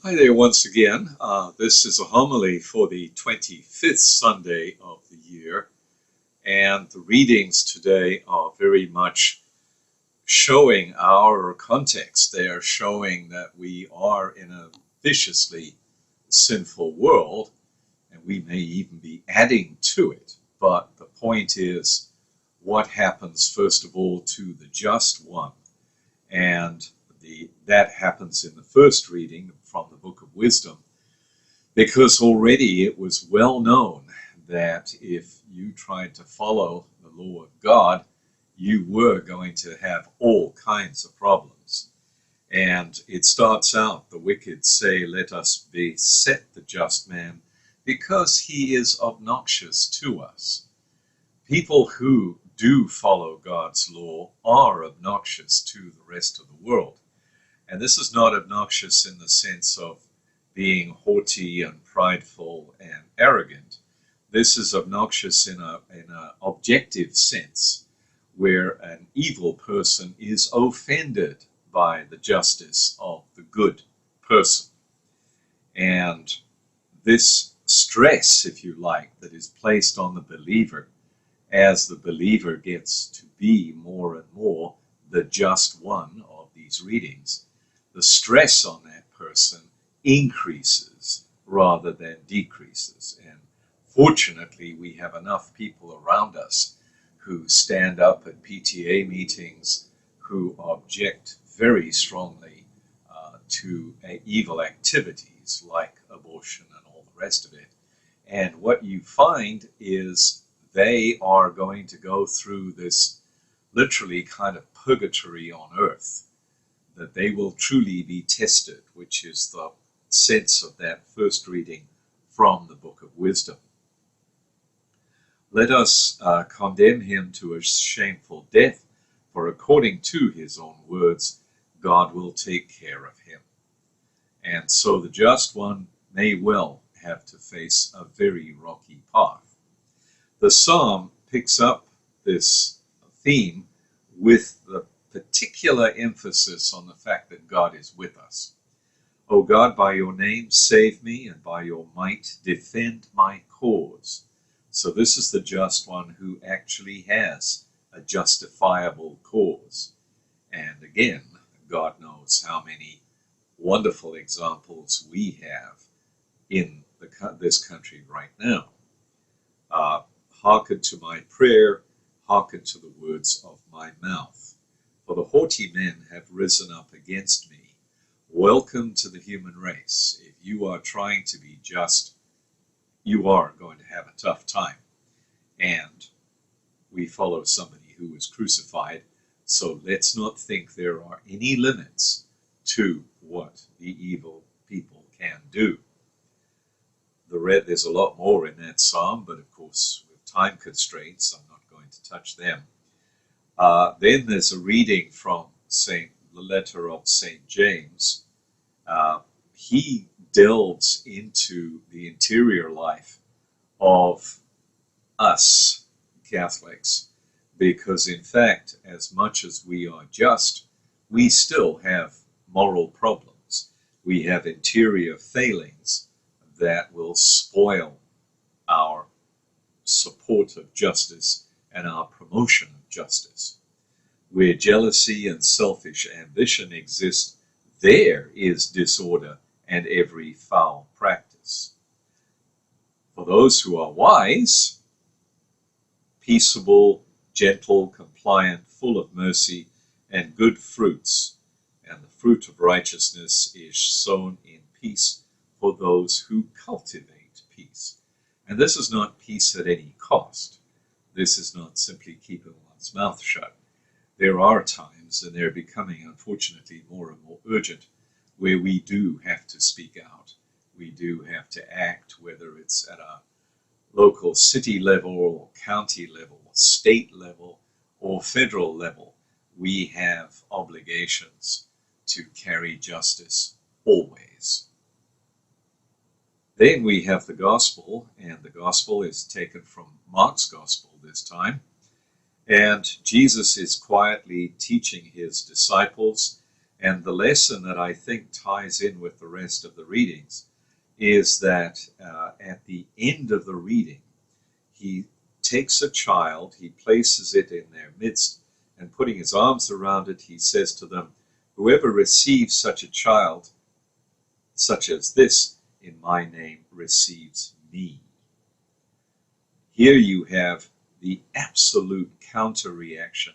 Hi there once again. This is a homily for the 25th Sunday of the year, and the readings today are very much showing our context. They are showing that we are in a viciously sinful world, and we may even be adding to it. But the point is, what happens first of all to the just one? And that happens in the first reading from the Book of Wisdom, because already it was well known that if you tried to follow the law of God, you were going to have all kinds of problems. And it starts out, the wicked say, let us beset the just man because he is obnoxious to us. People who do follow God's law are obnoxious to the rest of the world. And this is not obnoxious in the sense of being haughty and prideful and arrogant. This is obnoxious in an objective sense, where an evil person is offended by the justice of the good person. And this stress, if you like, that is placed on the believer as the believer gets to be more and more the just one of these readings, the stress on that person increases rather than decreases. And fortunately, we have enough people around us who stand up at PTA meetings who object very strongly to evil activities like abortion and all the rest of it. And what you find is they are going to go through this literally kind of purgatory on earth, that they will truly be tested, which is the sense of that first reading from the Book of Wisdom. Let us condemn him to a shameful death, for according to his own words, God will take care of him. And so the just one may well have to face a very rocky path. The psalm picks up this theme with the particular emphasis on the fact that God is with us. O God, by your name save me, and by your might defend my cause. So this is the just one who actually has a justifiable cause. And again, God knows how many wonderful examples we have in this country right now. Hearken to my prayer, hearken to the words of my mouth. For the haughty men have risen up against me. Welcome to the human race. If you are trying to be just, you are going to have a tough time. And we follow somebody who was crucified, so let's not think there are any limits to what the evil people can do. There's a lot more in that psalm, but of course, with time constraints, I'm not going to touch them. Then there's a reading from the letter of St. James. He delves into the interior life of us Catholics, because in fact, as much as we are just, we still have moral problems. We have interior failings that will spoil our support of justice and our promotion of justice. Where jealousy and selfish ambition exist, there is disorder and every foul practice. For those who are wise, peaceable, gentle, compliant, full of mercy and good fruits, and the fruit of righteousness is sown in peace for those who cultivate peace. And this is not peace at any cost. This is not simply keeping one's mouth shut. There are times, and they're becoming unfortunately more and more urgent, where we do have to speak out. We do have to act, whether it's at a local city level or county level, state level or federal level. We have obligations to carry justice always. Then we have the gospel, and the gospel is taken from Mark's gospel this time. And Jesus is quietly teaching his disciples, And the lesson that I think ties in with the rest of the readings is that at the end of the reading, he takes a child, he places it in their midst, and putting his arms around it, he says to them, "Whoever receives such a child, such as this, in my name, receives me." Here you have the absolute counter-reaction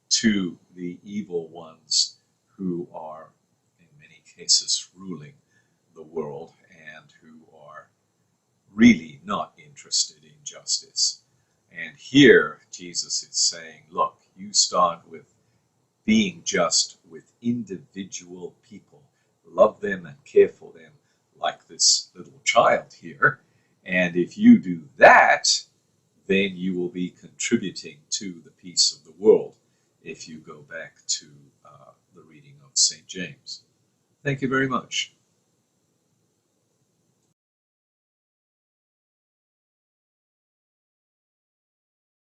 to the evil ones who are, in many cases, ruling the world and who are really not interested in justice. And here Jesus is saying, look, you start with being just with individual people. Love them and care for them like this little child here. And if you do that, then you will be contributing to the peace of the world if you go back to the reading of St. James. Thank you very much.